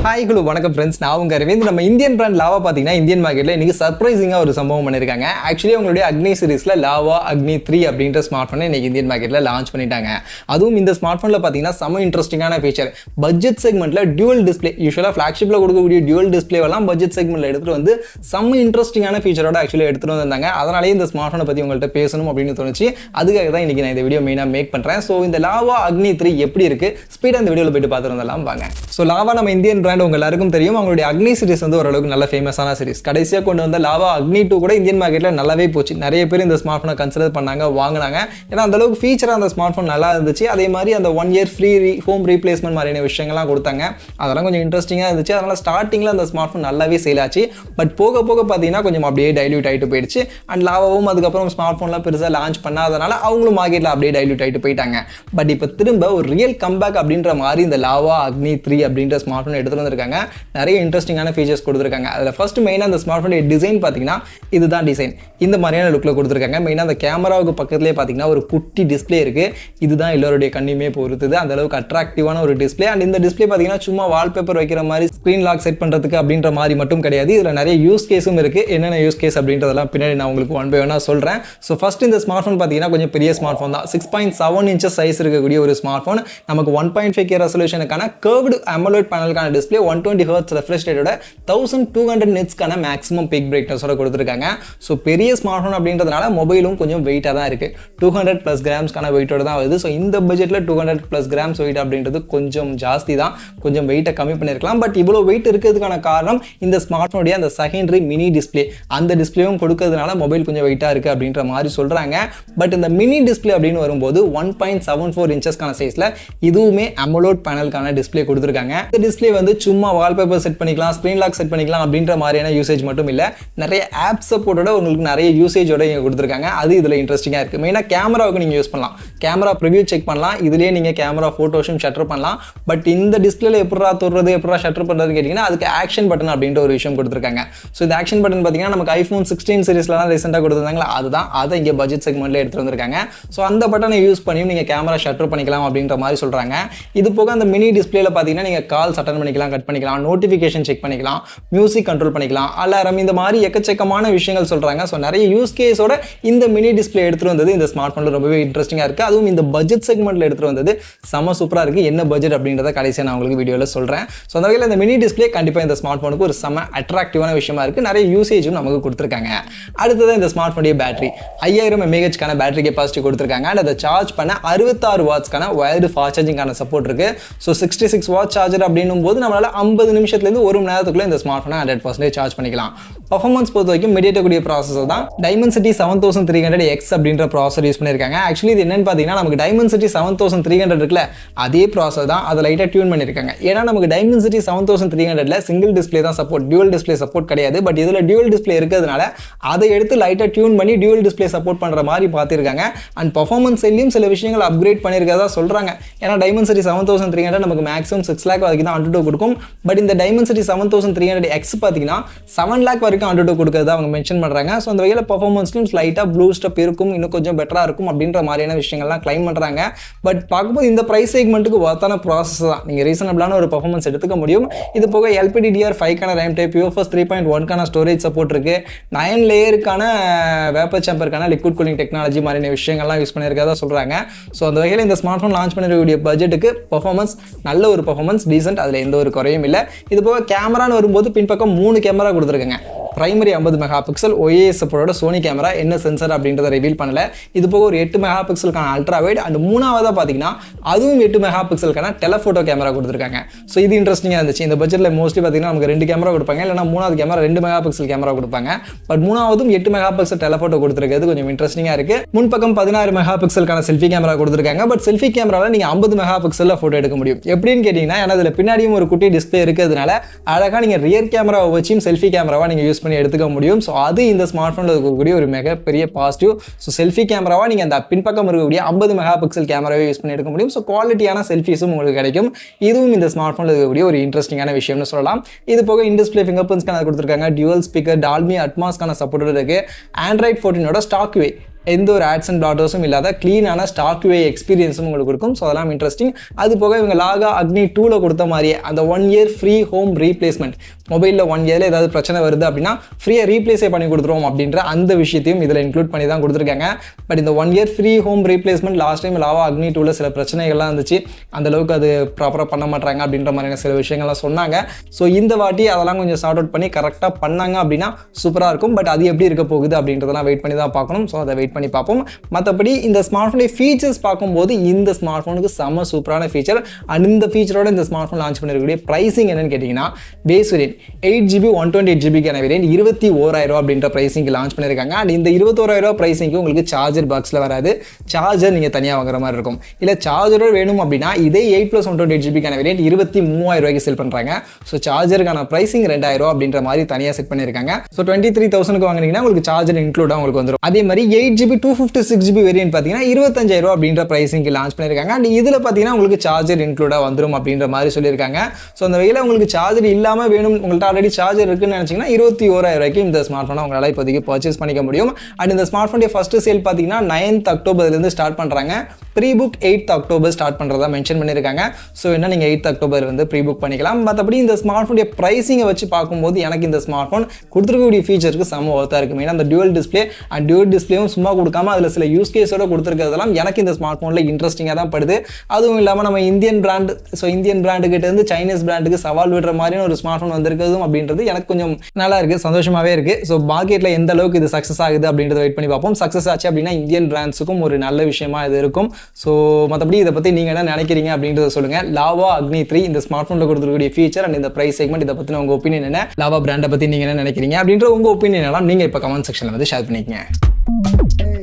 Hi hello வணக்கம் friends, நான் உங்கள் அரவிந்த். நம்ம இந்தியன் பிராண்ட் லாவா பார்த்தீங்கன்னா இந்தியன் மார்க்கெட்டில் இன்றைக்கி சர்ப்ரைசிங்காக ஒரு சம்பவம் பண்ணியிருக்காங்க. ஆக்சுவலி அவங்களுடைய அக்னி சீரிஸில் லாவா அக்னி 3 அப்படின்ற ஸ்மார்ட் ஃபோனை இன்றைக்கி இந்தியன் மார்க்கெட்டில் லான்ச் பண்ணிட்டாங்க. அதுவும் இந்த ஸ்மார்ட் ஃபோனில் பார்த்தீங்கன்னா செம்ம இன்ட்ரெஸ்டிங்கான ஃபீச்சர். பட்ஜெட் செக்மெண்ட்டில் டியூவல் டிஸ்பிளே, யூஸ்வலாக ஃப்ளாக்ஷிப்பில் கொடுக்கக்கூடிய டியூவல் டிஸ்பிளேவெல்லாம் பட்ஜெட் செக்மெண்ட்டில் எடுத்துகிட்டு வந்து செம்ம இன்ட்ரெஸ்டிங்கான ஃபீச்சரோட ஆக்சுவலி எடுத்துகிட்டு வந்தாங்க. அதனாலேயே இந்த ஸ்மார்ட் ஃபோனை பற்றி உங்கள்கிட்ட பேசணும் அப்படின்னு தோணுச்சு. அதுக்காக தான் இன்றைக்கி நான் இந்த வீடியோ மெயினாக மேக் பண்ணுறேன். ஸோ இந்த லாவா அக்னி 3 எப்படி இருக்குது, ஸ்பீடாக இந்த வீடியோவில் போய்ட்டு பார்த்துட்டு வந்துடலாம் வாங்க. ஸோ லாவா நம்ம இந்தியன் பிராண்ட் உங்கள் எல்லாருக்கும் தெரியும். அவங்களுடைய அக்னி சீரிஸ் வந்து ஓரளவுக்கு நல்ல ஃபேமஸான சீரிஸ். கடைசியாக கொண்டு வந்த லாவா அக்னி 2 கூட இந்தியன் மார்க்கெட்டில் நல்லாவே போச்சு. நிறைய பேர் இந்த ஸ்மார்ட் ஃபோனை கன்சிடர் பண்ணாங்க, வாங்கினாங்க. ஏன்னா அந்த அளவுக்கு ஃபீச்சராக அந்த ஸ்மார்ட் ஃபோன் நல்லா இருந்துச்சு. அதே மாதிரி அந்த 1 year ஃப்ரீ ஹோம் ரீப்ளேஸ்மெண்ட் மாதிரியான விஷயங்கள்லாம் கொடுத்தாங்க. அதெல்லாம் கொஞ்சம் இன்ட்ரெஸ்டிங்காக இருந்துச்சு. அதனால் ஸ்டார்டிங்கில் அந்த ஸ்மார்ட் ஃபோன் நல்லாவே சேல் ஆச்சு. பட் போக போக பார்த்தீங்கன்னா கொஞ்சம் அப்படியே டைல்யூட் ஆகிட்டு போயிடுச்சு. அண்ட் லாவாவும் அதுக்கப்புறம் ஸ்மார்ட் ஃபோன்லாம் பெருசாக லான்ச் பண்ணாதனால அவங்களும் மார்க்கெட்டில் அப்படியே டைல்யூட் ஆகிட்டு போயிட்டாங்க. பட் இப்போ திரும்ப ஒரு ரியல் கம்பேக் அப்படின்ற மாதிரி இந்த லாவா அக்னி 3 அப்படின்ற ஸ்மார்ட் ஃபோன் எடுத்துகிட்டு வந்திருக்காங்க. நிறைய இன்ட்ரெஸ்டிங்கான ஃபீச்சர்ஸ் கொடுத்துருக்காங்க. அதில் ஃபர்ஸ்ட் மெயினாக அந்த ஸ்மார்ட் ஃபோனுடைய டிசைன் பார்த்தீங்கன்னா இதுதான் டிசைன். இந்த மாதிரியான லுக்கில் கொடுத்துருக்காங்க. மெயினாக அந்த கேமராவுக்கு பக்கத்துலேயே பார்த்தீங்கன்னா ஒரு குட்டி டிஸ்பிளே இருக்குது. இதுதான் எல்லோருடைய கண்ணையுமே பொறுத்துது. அந்த அளவுக்கு அட்ராக்டிவான ஒரு டிஸ்பிளே. அண்ட் இந்த டிஸ்பிளே பார்த்தீங்கன்னா சும்மா வால்பேப்பர் வைக்கிற மாதிரி ஸ்க்ரீன் லாக் செட் பண்ணுறதுக்கு அப்படின்ற மாதிரி மட்டும் கிடையாது. இதில் நிறைய யூஸ் கேஸும் இருக்குது. என்னென்ன யூஸ் கேஸ் அப்படின்றதெல்லாம் பின்னாடி நான் உங்களுக்கு ஒன் பை ஒன்னாக சொல்கிறேன். ஸோ ஃபர்ஸ்ட் இந்த ஸ்மார்ட் ஃபோன் பார்த்தீங்கன்னா கொஞ்சம் பெரிய ஸ்மார்ட் ஃபோன் தான். 6.7 inches சைஸ் இருக்கக்கூடிய ஒரு ஸ்மார்ட் ஃபோன். நமக்கு 1.5K ரெசல்யூஷனுக்கான கர்வ்டு AMOLED பேனலுக்கான டிஸ்பிளே, 120 Hz ரெஃப்ரெஷ் ரேட்டோட 1200 nitsக்கான மேக்ஸிமம் பிக் பிரைட்னஸோட கொடுத்துருக்காங்க. ஸோ பெரிய ஸ்மார்ட் ஃபோன் அப்படின்றதுனால மொபைலும் கொஞ்சம் வெயிட்டாக தான் இருக்குது. 200+ கிராம்ஸ்க்கான வெயிட்டோட தான் வருது. ஸோ இந்த பட்ஜெட்டில் 200+ கிராம்ஸ் வெயிட் அப்படின்றது கொஞ்சம் ஜாஸ்தி தான். கொஞ்சம் வெயிட்டை கம்மி பண்ணியிருக்கலாம். பட் இவ்வளோ வெயிட் இருக்கிறதுக்கான காரணம் இந்த ஸ்மார்ட் ஃபோனுடைய அந்த செகண்டரி மினி டிஸ்பிளே. அந்த டிஸ்பிளேவும் கொடுக்கறதுனால மொபைல் கொஞ்சம் வெயிட்டாக இருக்குது அப்படின்ற மாதிரி சொல்கிறாங்க. பட் இந்த மினி டிஸ்பிளே அப்படின்னு வரும்போது 1.74 inchesக்கான சைஸில் இதுவுமே AMOLED பேனலுக்கான டிஸ்பிளே கொடுத்துருக்காங்க. இந்த டிஸ்பிளே வந்து சும்மா வால்பேப்பர் செட் பண்ணிக்கலாம், ஸ்க்ரீன் லாக் செட் பண்ணிக்கலாம் அப்படின்ற மாதிரியான யூசேஜ் மட்டும் இல்லை, நிறைய ஆப் சப்போர்ட்டோட உங்களுக்கு நிறைய யூசேஜோட இங்கே கொடுத்துருக்காங்க. அது இதில் இன்ட்ரெஸ்டிங்காக இருக்குது. மெயினாக கேமராவுக்கு நீங்கள் யூஸ் பண்ணலாம். கேமரா ப்ரிவ்யூ செக் பண்ணலாம். இதுலேயே நீங்கள் கேமரா ஃபோட்டோஸும் ஷட்டர் பண்ணலாம். பட் இந்த டிஸ்பிளேல எப்படா தொடுறது, எப்படா ஷட்டர் பண்ணுறதுன்னு கேட்டிங்கன்னா அதுக்கு ஆக்ஷன் பட்டன் அப்படின்ற ஒரு விஷயம் கொடுத்துருக்காங்க. ஸோ இந்த ஆக்ஷன் பட்டன் பார்த்தீங்கன்னா நமக்கு iPhone 16 சீரிஸ்லாம் ரீசெண்டாக கொடுத்துருந்தாங்களா, அதுதான். அதை இங்கே பட்ஜெட் செக்மெண்ட்டில் எடுத்துகிட்டு வந்திருக்காங்க. ஸோ அந்த பட்டனை யூஸ் பண்ணி நீங்கள் கேமரா ஷட்டர் பண்ணிக்கலாம் அப்படின்ற மாதிரி சொல்கிறாங்க. இது போக அந்த மினி டிஸ்பிளேல பார்த்தீங்கன்னா நீங்கள் கால்ஸ் அட்டன் பண்ணிக்கலாம், கட் பண்ணிக்கலாம், நோட்டிஃபிகேஷன் செக் பண்ணிக்கலாம், மியூசிக் கண்ட்ரோல் பண்ணிக்கலாம், அலாரம், இந்த மாதிரி எக்கச்சக்கமான விஷயங்கள் சொல்கிறாங்க. ஸோ நிறைய யூஸ் கேஸோட இந்த மினி டிஸ்பிளே எடுத்துகிட்டு வந்தது இந்த ஸ்மார்ட் ஃபோனில் ரொம்பவே இன்ட்ரெஸ்டிங்காக இருக்குது. அதுவும் இந்த பட்ஜெட் செக்மெண்ட்டில் எடுத்துகிட்டு வந்தது செம்ம சூப்பராக இருக்குது. என்ன பட்ஜெட் அப்படின்றத கடைசியாக நான் உங்களுக்கு வீடியோவில் சொல்கிறேன். ஸோ அந்த வகையில் இந்த மினி டிஸ்பிளே கண்டிப்பாக இந்த ஸ்மார்ட் ஃபோனுக்கு ஒரு செம்ம அட்ராக்டிவான விஷயமா இருக்குது. நிறைய யூசேஜும் நமக்கு கொடுத்துருக்காங்க. அடுத்தது இந்த ஸ்மார்ட் ஃபோனுடைய பேட்டரி 5000 mAhக்கான பேட்டரி கெப்பாசிட்டி கொடுத்துருக்காங்க. அண்ட் அதை சார்ஜ் பண்ண 66 வாட்ஸ்க்கான வயர்டு ஃபாஸ்ட் சார்ஜிங்கான சப்போர்ட் இருக்குது. ஸோ 66 வாட் சார்ஜர் அப்படின்னும் போது நம்மளால் 50 நிமிஷத்துலேருந்து 1 மணி நேரத்துக்குள்ளே இந்த ஸ்மார்ட் ஃபோனை 100% சார்ஜ் பண்ணிக்கலாம். பர்ஃபார்மன்ஸ் பொறுத்த வரைக்கும் மீடியாடெக் ப்ராசஸர் தான். Dimensity 7300X அப்படின்ற ப்ராசஸர் யூஸ் பண்ணியிருக்காங்க. ஆக்சுவலி இது என்னன்னு பார்த்தீங்கன்னா நமக்கு Dimensity 7300 இருக்குல்ல, அதே ப்ராசஸர் தான். அதை லைட்டாக டியூன் பண்ணியிருக்காங்க. ஏன்னா நமக்கு Dimensity 7300ல சிங்கிள் டிஸ்பிளே தான் சப்போர்ட், டியூவல் டிஸ்பிளே சப்போர்ட் கிடையாது. பட் இதில் டியூவல் டிஸ்பிளே இருக்கிறதுனால அதை எடுத்து லைட்டாக டியூன் பண்ணி டியூவல் டிஸ்பிளே சப்போர்ட் பண்ணுற மாதிரி பார்த்துருக்காங்க. அண்ட் பர்ஃபார்மன்ஸ் சைட்லையும் சில விஷயங்கள் அப்கிரேட் பண்ணியிருக்கிறதா சொல்கிறாங்க. ஏன்னா Dimensity 7300 நமக்கு மேக்ஸிமம் 6 lakh வரைக்கும் தான் AnTuTu கொடுக்கும். பட் இந்த Dimensity 7300X பார்த்தீங்கன்னா 7 lakh வரைக்கும் AnTuTu கொடுக்கறதா அவங்க மென்ஷன் பண்ணுறாங்க. ஸோ அந்த வகையில் பர்ஃபார்மன்ஸ்லையும் ஸ்லைட்டாக பூஸ்டப் இருக்கும், இன்னும் கொஞ்சம் பெட்டராக இருக்கும் அப்படின்ற மாதிரியான விஷயங்கள்லாம் கிளைம் பண்ணுறாங்க. பட் பார்க்கும்போது இந்த ப்ரைஸ் செக்மெண்ட்டுக்கு ஒர்த்தான ப்ராசஸ் தான். நீங்கள் ரீசனபிளான ஒரு பர்ஃபார்மன்ஸ் எடுத்துக்க முடியும். இது போக LPDDR5க்கான ரேம் டைப், UFS 3.1க்கான ஸ்டோரேஜ் சப்போர்ட் இருக்குது. 9 லேயருக்கான வேப்பர் சேம்பருக்கான லிக்விட் கூலிங் டெக்னாலஜி மாதிரியான விஷயங்கள்லாம் யூஸ் பண்ணியிருக்கிறதா சொல்கிறாங்க. ஸோ அந்த வகையில் இந்த ஸ்மார்ட் ஃபோன் லான்ச் பண்ணிருக்கக்கூடிய பட்ஜெட்டுக்கு பர்ஃபார்மன்ஸ் நல்ல ஒரு பர்ஃபார்மன்ஸ், டீசென்ட், அதில் எந்த ஒரு குறையும் இல்லை. இது போக கேமரான்னு வரும்போது பின்பக்கம் 3 கேமரா கொடுத்துருக்காங்க. பிரைமரி 50 MP, OIS சப்போர்ட்டோட சோனி கேமரா, என்ன சென்சர் அப்படின்றத ரிவீல் பண்ணல. இது போக ஒரு 8 MP அல்ட்ரா வைட். அண்ட் மூணாவதாக பார்த்தீங்கன்னா அதுவும் 8 MP டெலஃபோட்டோ கேமரா கொடுத்துருக்காங்க. ஸோ இது இன்ட்ரெஸ்டிங்காக இருந்துச்சு. இந்த பட்ஜெட்டில் மோஸ்ட்லி பார்த்தீங்கன்னா நமக்கு 2 கேமரா கொடுப்பாங்க, இல்லைனா மூணாவது கேமரா 2 MP கேமரா கொடுப்பாங்க. பட் மூணாவதும் 8 MP டெலஃபோட்டோ கொடுத்துருக்கிறது கொஞ்சம் இன்ட்ரெஸ்டிங்காக இருக்குது. முன்பக்கம் 16 MP செல்ஃபி கேமரா கொடுத்துருக்காங்க. பட் செல்ஃபி கேமராவில் நீங்கள் 50 MP ஃபோட்டோ எடுக்க முடியும். எப்படின்னு கேட்டிங்கன்னா, ஏன்னா அதில் பின்னாடியும் ஒரு குட்டி டிஸ்பிளே இருக்கிறதுனால அழகாக நீங்கள் ரியர் கேமராவை வச்சும் செல்ஃபி கேமராவாக நீங்கள் யூஸ் பண்ணி எடுத்துக்க முடியும். ஸோ அது இந்த ஸ்மார்ட் ஃபோனில் இருக்கக்கூடிய ஒரு மிகப்பெரிய பாசிட்டிவ். ஸோ செல்ஃபி கேமராவாக நீங்கள் அந்த பின்பக்கம் இருக்கக்கூடிய 50 MP கேமராவே யூஸ் பண்ணி எடுக்க முடியும். ஸோ குவாலிட்டியான செல்ஃபிஸும் உங்களுக்கு கிடைக்கும். இதுவும் இந்த ஸ்மார்ட் ஃபோனில் இருக்கக்கூடிய ஒரு இன்ட்ரெஸ்டிங்கான விஷயம்னு சொல்லலாம். இது போக இன்டிஸ்பிளே ஃபிங்கர் பிரிண்ட்ஸ்க்கான கொடுத்துருக்காங்க. டியூவல் ஸ்பீக்கர், டால்பி அட்மாஸ்க்கான சப்போர்ட் இருக்குது. Android 14ஓட ஸ்டாக் வே எந்த ஒரு ஆட்ஸ் அண்ட் டாட்டர்ஸும் இல்லாத க்ளீனான ஸ்டாக் வே எக்ஸ்பீரியன்ஸும் உங்களுக்கு இருக்கும். ஸோ அதெல்லாம் இன்ட்ரெஸ்டிங். அது போக இவங்க லாகா அக்னி 2ல கொடுத்த மாதிரியே அந்த 1 year ஃப்ரீ ஹோம் ரீப்ளேஸ்மெண்ட், மொபைலில் 1 yearல ஏதாவது பிரச்சனை வருது அப்படின்னா ஃப்ரீயாக ரீப்ளேஸே பண்ணி கொடுத்துருவோம் அப்படின்ற அந்த விஷயத்தையும் இதில் இன்க்ளூட் பண்ணி தான் கொடுத்துருக்காங்க. பட் இந்த 1 year free home replacement last time lava அக்னி 2ல சில பிரச்சனைகள்லாம் இருந்துச்சு, அந்த அளவுக்கு அது ப்ராப்பராக பண்ண மாட்டாங்க அப்படின்ற மாதிரியான சில விஷயங்கள்லாம் சொன்னாங்க. ஸோ இந்த வாட்டி அதெல்லாம் கொஞ்சம் சார்ட் அவுட் பண்ணி கரெக்டாக பண்ணாங்க அப்படின்னா சூப்பராக இருக்கும். பட் அது எப்படி இருக்க போகுது அப்படின்றதெல்லாம் வெயிட் பண்ணி தான் பார்க்கணும். ஸோ அதை வெயிட் பண்ணி பார்ப்போம். மற்றபடி இந்த ஸ்மார்ட் ஃபோனுடைய ஃபீச்சர்ஸ் பார்க்கும்போது இந்த ஸ்மார்ட் ஃபோனுக்கு செம்ம சூப்பரான ஃபீச்சர். அண்ட் இந்த ஃபீச்சரோட இந்த ஸ்மார்ட் ஃபோன் லான்ச் பண்ணிருக்கக்கூடிய ப்ரைசிங் என்னன்னு கேட்டிங்கன்னா, பேஸ் வேரியன்ட் 8GB 128GBக்கான வேரியன்ட் 21,000 அப்படின்ற ப்ரைசிங் லான்ச் பண்ணியிருக்காங்க. அண்ட் இந்த 21,000 ப்ரைசிங்க்கு உங்களுக்கு சார்ஜர் பாக்ஸில் வராது, சார்ஜர் நீங்கள் தனியாக வாங்குற மாதிரி இருக்கும். இல்லை சார்ஜரோட வேணும் அப்படின்னா இதே 8+128GBக்கான வேரியன்ட் 23,000 செல் பண்ணுறாங்க. ஸோ சார்ஜருக்கான ப்ரைசிங் 2,000 அப்படின்ற மாதிரி தனியாக செட் பண்ணியிருக்காங்க. ஸோ 23,000க்கு வாங்கினீங்கன்னா உங்களுக்கு சார்ஜர் இன்க்ளூடாக உங்களுக்கு வந்துடும். அதே மாதிரி 8GB 256GB வேரியன்ட் பார்த்தீங்கன்னா 25,000 அப்படின்ற ப்ரைசிங்க்கு லான்ச் பண்ணியிருக்காங்க. அண்ட் இதில் பார்த்தீங்கன்னா உங்களுக்கு சார்ஜர் இன்க்ளூடாக வந்துடும் அப்படின்ற மாதிரி சொல்லியிருக்காங்க. ஸோ அந்த வகையில் உங்களுக்கு சார்ஜர் இல்லாமல் வேணும், உங்கள்கிட்ட ஆல்ரெடி சார்ஜர் இருக்குன்னு நினச்சிங்கன்னா 21,000 இந்த ஸ்மார்ட் ஃபோனை உங்களால் இப்போதைக்கு பர்ச்சேஸ் பண்ணிக்க முடியும். அண்ட் இந்த ஸ்மார்ட் ஃபோனுடைய ஃபர்ஸ்ட் சேல் பார்த்தீங்கன்னா 9th அக்டோபர்லேருந்து ஸ்டார்ட் பண்ணுறாங்க. Pre book 8th October start பண்ணுறதா மென்ஷன் பண்ணியிருக்காங்க. ஸோ என்ன நீங்கள் 8th அக்டோபர் வந்து ப்ரீ புக் பண்ணிக்கலாம். மற்றபடி இந்த ஸ்மார்ட் ஃபோனுடைய ப்ரைஸிங்கை வச்சு பார்க்கும்போது எனக்கு இந்த ஸ்மார்ட் ஃபோன் கொடுத்துருக்கக்கூடிய ஃபீச்சருக்கு செம்ம ஒர்த்தாக இருக்கும். ஏன்னா அந்த டியூவல் டிஸ்பிளே அண்ட் டியூவல் டிஸ்பிளேவும் சும்மா கொடுக்காம அதில் சில யூஸ் கேஸோட கொடுத்துருக்கிறதெல்லாம் எனக்கு இந்த ஸ்மார்ட் ஃபோனில் இன்ட்ரெஸ்டிங்காக தான் படுது. அதுவும் இல்லாமல் நம்ம இந்தியன் பிராண்ட், ஸோ இந்தியன் பிராண்டுகிட்ட இருந்து சைனீஸ் பிராண்டுக்கு சவால் விடுற மாதிரியான ஒரு ஸ்மார்ட் ஃபோன் வந்திருக்கிறதும் அப்படின்றது எனக்கு கொஞ்சம் நல்லா இருக்குது, சந்தோஷமாகவே இருக்குது. ஸோ மார்க்கெட்டில் எந்த அளவுக்கு இது சக்ஸஸ் ஆகுது அப்படின்றத வெயிட் பண்ணி பார்ப்போம். சக்ஸஸ் ஆச்சு அப்படின்னா இந்தியன் பிராண்ட்ஸுக்கும் ஒரு நல்ல விஷயமா இது இருக்கும். ஸோ மற்றபடி இதை பற்றி நீங்கள் என்ன நினைக்கிறீங்க அப்படின்றத சொல்லுங்கள். லாவா அக்னி 3 இந்த ஸ்மார்ட் ஃபோனில் கொடுத்துருக்கூடிய ஃபீச்சர் அண்ட் இந்த ப்ரைஸ் செக்மெண்ட், இதை பற்றின உங்கள் ஒப்பீனியன் என்ன, லாவா பிராண்டை பற்றி நீங்கள் என்ன நினைக்கிறீங்க அப்படின்ற உங்கள் ஒப்பீனியன் எல்லாம் நீங்கள் இப்போ கமெண்ட் செக்ஷனில் வந்து ஷேர் பண்ணிக்கங்க.